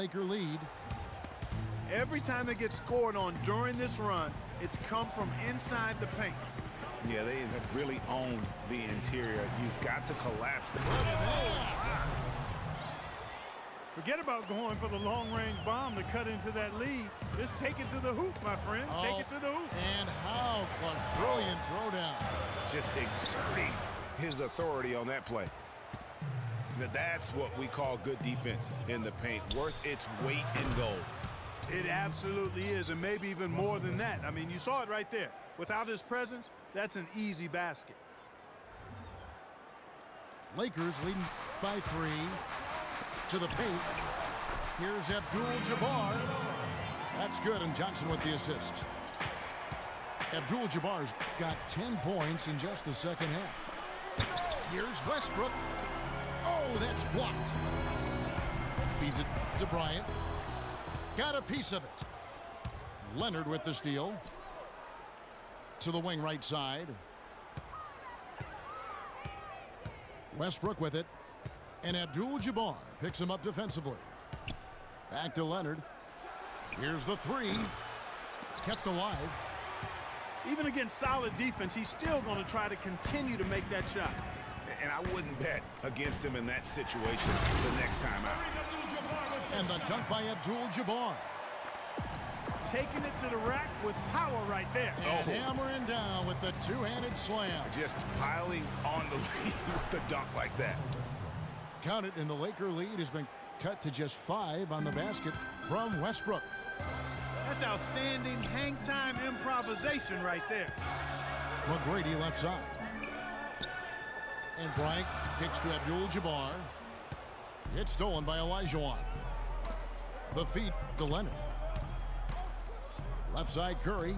Laker lead. Every time they get scored on during this run, it's come from inside the paint. Yeah, they have really owned the interior. You've got to collapse the Forget about going for the long-range bomb to cut into that lead. Just take it to the hoop, my friend. Take it to the hoop. And how, Clark. Brilliant throwdown. Just exerting his authority on that play. That's what we call good defense in the paint, worth its weight in gold. It absolutely is, and maybe even more than that. I mean, you saw it right there. Without his presence, that's an easy basket. Lakers leading by 3 to the paint. Here's Abdul-Jabbar. That's good, and Johnson with the assist. Abdul-Jabbar's got 10 points in just the second half. Here's Westbrook. Oh, that's blocked. Feeds it to Bryant. Got a piece of it. Leonard with the steal. To the wing right side. Westbrook with it. And Abdul-Jabbar picks him up defensively. Back to Leonard. Here's the 3. Kept alive. Even against solid defense, he's still going to try to continue to make that shot. And I wouldn't bet against him in that situation the next time out. And the dunk by Abdul-Jabbar. Taking it to the rack with power right there. And hammering down with the two-handed slam. Just piling on the lead with the dunk like that. Count it, and the Laker lead has been cut to just 5 on the basket from Westbrook. That's outstanding hang-time improvisation right there. McGrady left side. And Bryant kicks to Abdul-Jabbar. It's stolen by Olajuwon. The feed to Leonard. Left side Curry.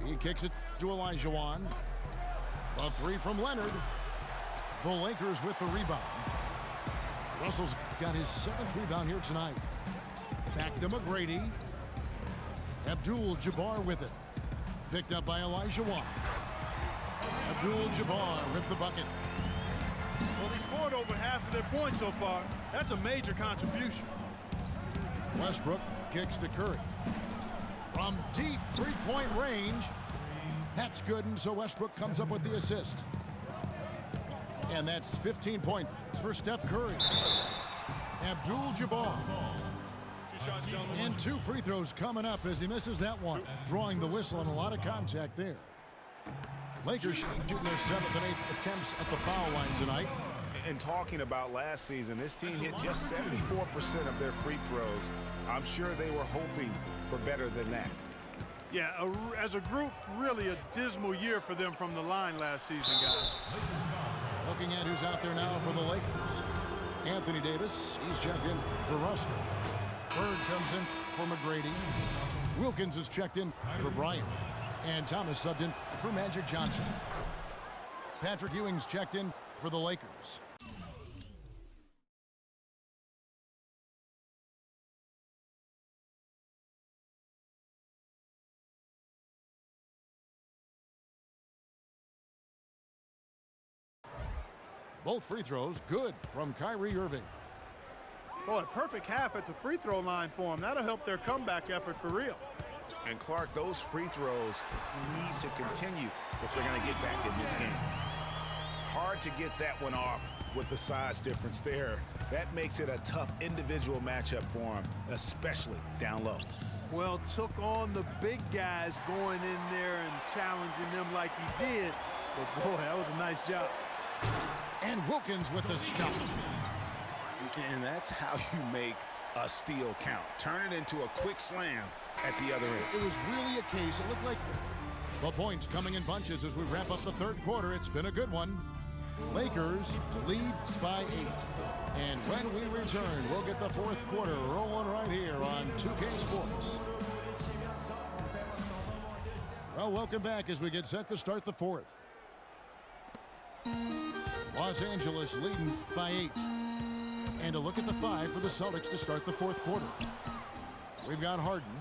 He kicks it to Olajuwon. A 3 from Leonard. The Lakers with the rebound. Russell's got his 7th rebound here tonight. Back to McGrady. Abdul-Jabbar with it. Picked up by Olajuwon. Abdul-Jabbar with the bucket. Well, they scored over half of their points so far. That's a major contribution. Westbrook kicks to Curry. From deep three-point range. That's good, and so Westbrook comes up with the assist. And that's 15 points for Steph Curry. Abdul-Jabbar. And 2 free throws coming up as he misses that one. Drawing the whistle and a lot of contact there. Lakers shooting their 7th and 8th attempts at the foul line tonight. And talking about last season, this team hit just 74% of their free throws. I'm sure they were hoping for better than that. Yeah, as a group, really a dismal year for them from the line last season, guys. Looking at who's out there now for the Lakers. Anthony Davis, he's checked in for Russell. Bird comes in for McGrady. Wilkins is checked in for Bryant. And Thomas subbed in for Magic Johnson. Patrick Ewing's checked in for the Lakers. Both free throws good from Kyrie Irving. Boy, a perfect half at the free throw line for them. That'll help their comeback effort for real. And Clark, those free throws need to continue if they're going to get back in this game. Hard to get that one off with the size difference there. That makes it a tough individual matchup for him, especially down low. Well, took on the big guys going in there and challenging them like he did. But boy, that was a nice job. And Wilkins with the stop. And that's how you make a steal count. Turn it into a quick slam at the other end. It was really a case. It looked like the points coming in bunches as we wrap up the 3rd quarter. It's been a good one. Lakers lead by 8. And when we return, we'll get the 4th quarter rolling right here on 2K Sports. Well, welcome back as we get set to start the 4th. Los Angeles leading by 8. And a look at the 5 for the Celtics to start the 4th quarter. We've got Harden.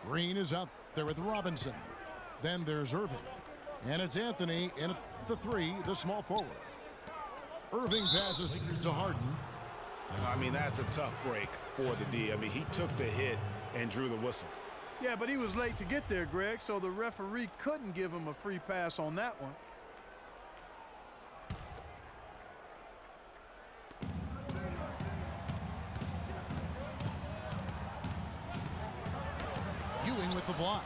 Green is out there with Robinson. Then there's Irving. And it's Anthony in at the 3, the small forward. Irving passes to Harden. I mean, that's a tough break for the D. I mean, he took the hit and drew the whistle. Yeah, but he was late to get there, Greg, so the referee couldn't give him a free pass on that one. Ewing with the block.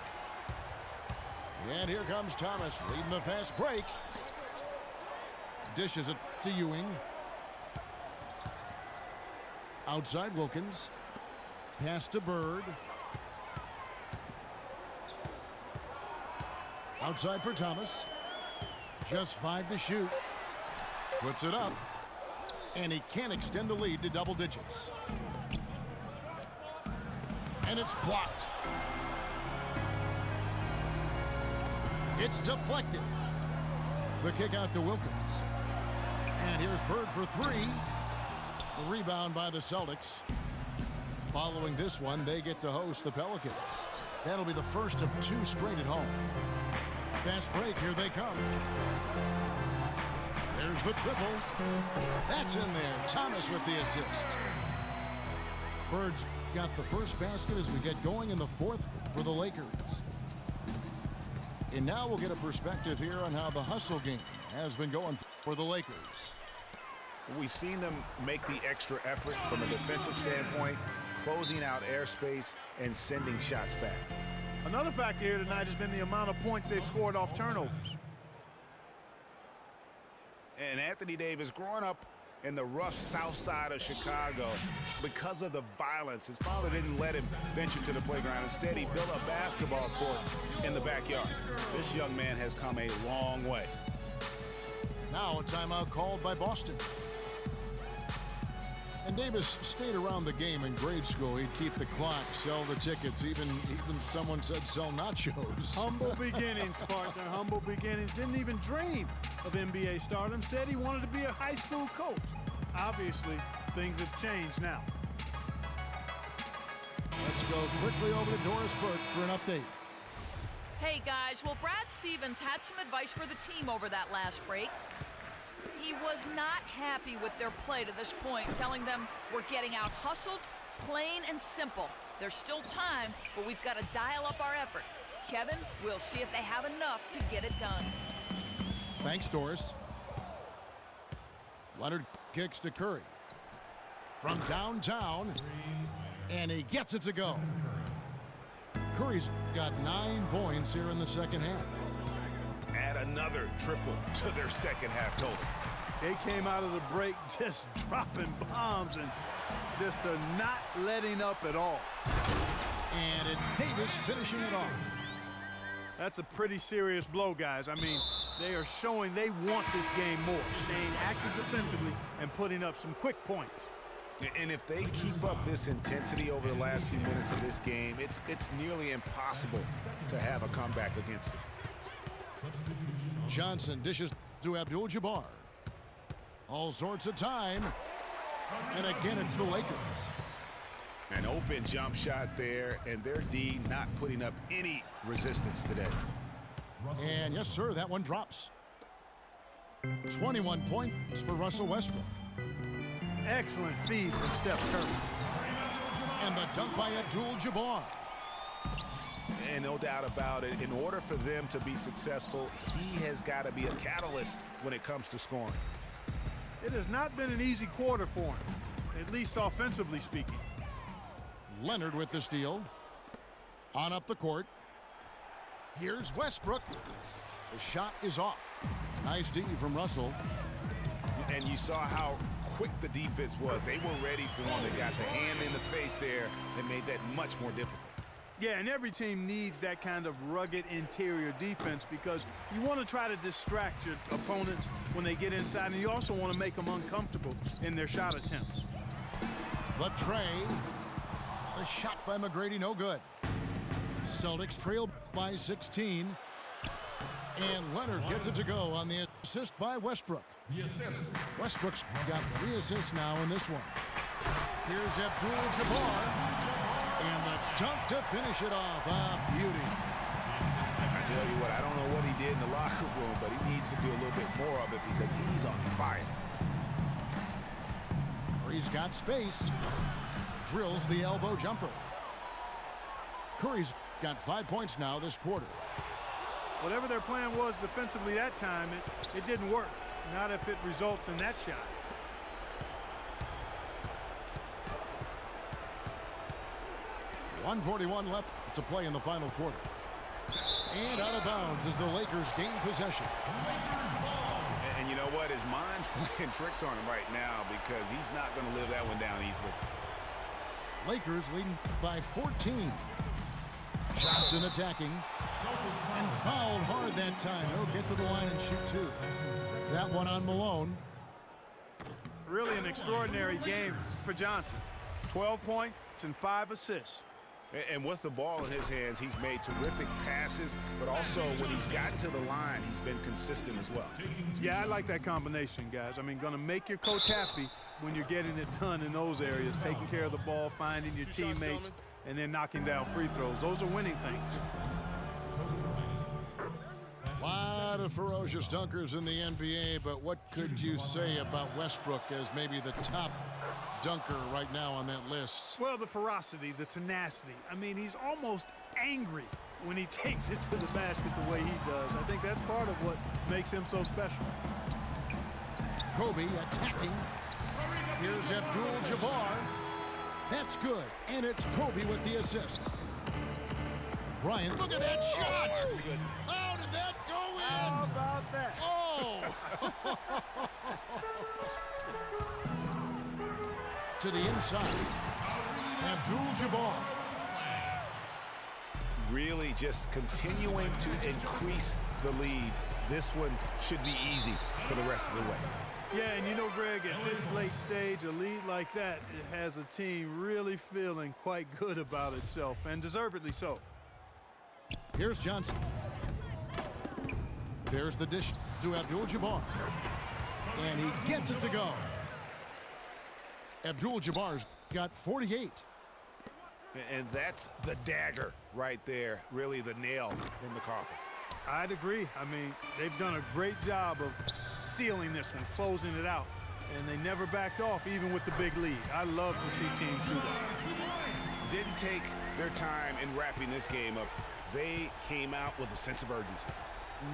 And here comes Thomas leading the fast break. Dishes it to Ewing. Outside Wilkins. Pass to Bird. Outside for Thomas. Just 5 to shoot. Puts it up. And he can't extend the lead to double digits. And it's blocked. It's deflected. The kick out to Wilkins. And here's Bird for 3. The rebound by the Celtics. Following this one, they get to host the Pelicans. That'll be the first of 2 straight at home. Fast break, here they come. There's the triple. That's in there. Thomas with the assist. Bird's got the first basket as we get going in the 4th for the Lakers. And now we'll get a perspective here on how the hustle game has been going for the Lakers. We've seen them make the extra effort from a defensive standpoint, closing out airspace and sending shots back. Another factor here tonight has been the amount of points they've scored off turnovers. And Anthony Davis, growing up in the rough south side of Chicago, because of the violence, his father didn't let him venture to the playground. Instead, he built a basketball court in the backyard. This young man has come a long way. Now a timeout called by Boston. And Davis stayed around the game in grade school. He'd keep the clock, sell the tickets, even someone said sell nachos. Humble beginnings, partner, humble beginnings. Didn't even dream of NBA stardom. Said he wanted to be a high school coach. Obviously, things have changed now. Let's go quickly over to Doris Burke for an update. Hey guys, well, Brad Stevens had some advice for the team over that last break. He was not happy with their play to this point, telling them we're getting out hustled, plain and simple. There's still time, but we've got to dial up our effort. Kevin, we'll see if they have enough to get it done. Thanks, Doris. Leonard kicks to Curry. From downtown, and he gets it to go. Curry's got 9 points here in the second half. Add another triple to their second half total. They came out of the break just dropping bombs and just not letting up at all. And it's Davis finishing it off. That's a pretty serious blow, guys. I mean, they are showing they want this game more, staying active defensively and putting up some quick points. And if they keep up this intensity over the last few minutes of this game, it's nearly impossible to have a comeback against them. Johnson dishes to Abdul-Jabbar. All sorts of time. And again, it's the Lakers. An open jump shot there, and their D not putting up any resistance today. And yes, sir, that one drops. 21 points for Russell Westbrook. Excellent feed from Steph Curry. And the dunk by Abdul-Jabbar. And no doubt about it, in order for them to be successful, he has got to be a catalyst when it comes to scoring. It has not been an easy quarter for him, at least offensively speaking. Leonard with the steal. On up the court. Here's Westbrook. The shot is off. Nice D from Russell. And you saw how quick the defense was. They were ready for him. They got the hand in the face there and made that much more difficult. Yeah, and every team needs that kind of rugged interior defense because you want to try to distract your opponents when they get inside, and you also want to make them uncomfortable in their shot attempts. The tray. The shot by McGrady, no good. Celtics trail by 16. And Leonard gets it to go on the assist by Westbrook. Westbrook's got 3 assists now in this one. Here's Abdul-Jabbar. And the dunk to finish it off. A beauty. I tell you what, I don't know what he did in the locker room, but he needs to do a little bit more of it because he's on fire. Curry's got space. Drills the elbow jumper. Curry's got 5 points now this quarter. Whatever their plan was defensively that time, it didn't work. Not if it results in that shot. .141 left to play in the final quarter. And out of bounds as the Lakers gain possession. And you know what? His mind's playing tricks on him right now because he's not going to live that one down easily. Lakers leading by 14. Johnson attacking. And fouled hard that time. He'll get to the line and shoot two. That one on Malone. Really an extraordinary game for Johnson. 12 points and 5 assists. And with the ball in his hands, he's made terrific passes, but also when he's gotten to the line, he's been consistent as well. Yeah, I like that combination, guys. I mean, going to make your coach happy when you're getting it done in those areas, taking care of the ball, finding your teammates, and then knocking down free throws. Those are winning things. A lot of ferocious dunkers in the NBA, but what could you say about Westbrook as maybe the top dunker right now on that list? Well, the ferocity, the tenacity. I mean, he's almost angry when he takes it to the basket the way he does. I think that's part of what makes him so special. Kobe attacking. Here's Abdul-Jabbar. That's good, and it's Kobe with the assist. Bryant, look at that shot! How did that go in? How about that? Oh! To the inside. Abdul-Jabbar. Really just continuing to increase the lead. This one should be easy for the rest of the way. Yeah, and you know, Greg, at this late stage, a lead like that, it has a team really feeling quite good about itself, and deservedly so. Here's Johnson. There's the dish to Abdul-Jabbar. And he gets it to go. Abdul-Jabbar's got 48. And that's the dagger right there, really the nail in the coffin. I'd agree. I mean, they've done a great job of sealing this one, closing it out. And they never backed off, even with the big lead. I love to see teams do that. Didn't take their time in wrapping this game up. They came out with a sense of urgency.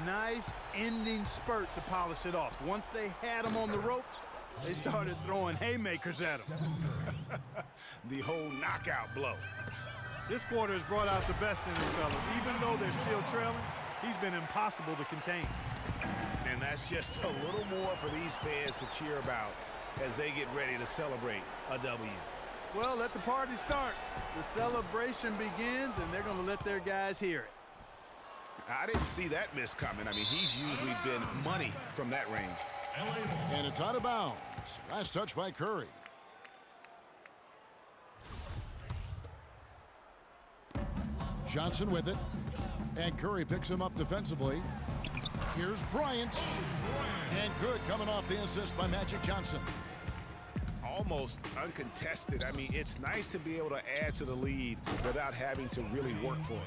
Nice ending spurt to polish it off. Once they had them on the ropes, they started throwing haymakers at them. The whole knockout blow. This quarter has brought out the best in these fellas. Even though they're still trailing, he's been impossible to contain. And that's just a little more for these fans to cheer about as they get ready to celebrate a W. Well, let the party start. The celebration begins, and they're going to let their guys hear it. I didn't see that miss coming. I mean, he's usually been money from that range. And it's out of bounds. Last touch by Curry. Johnson with it. And Curry picks him up defensively. Here's Bryant. And good coming off the assist by Magic Johnson. Almost uncontested. I mean, it's nice to be able to add to the lead without having to really work for it.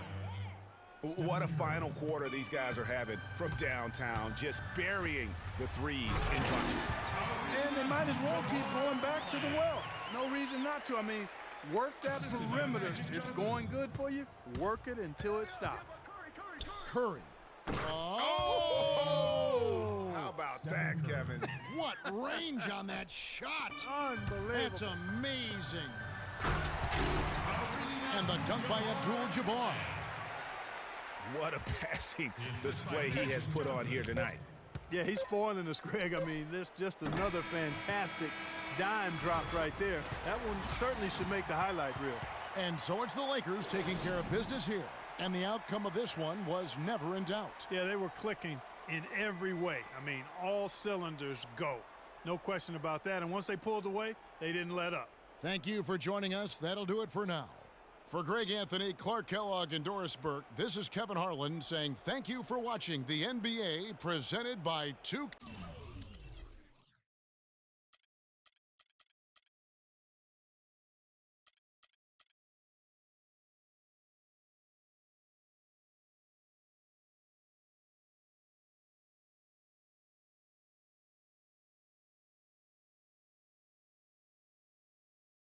What a final quarter these guys are having from downtown, just burying the threes in bunches. And they might as well keep going back to the well. No reason not to. I mean, work that perimeter. It's going good for you. Work it until it stops. Curry. Oh! How about that, Kevin? What range on that shot. Unbelievable. That's amazing. And the dunk by Abdul-Jabbar. What a passing display he has put on here tonight. Yeah, he's spoiling us, Greg. I mean, there's just another fantastic dime drop right there. That one certainly should make the highlight reel. And so it's the Lakers taking care of business here. And the outcome of this one was never in doubt. Yeah, they were clicking in every way. I mean, all cylinders go. No question about that. And once they pulled away, they didn't let up. Thank you for joining us. That'll do it for now. For Greg Anthony, Clark Kellogg, and Doris Burke, this is Kevin Harlan saying thank you for watching the NBA presented by 2K.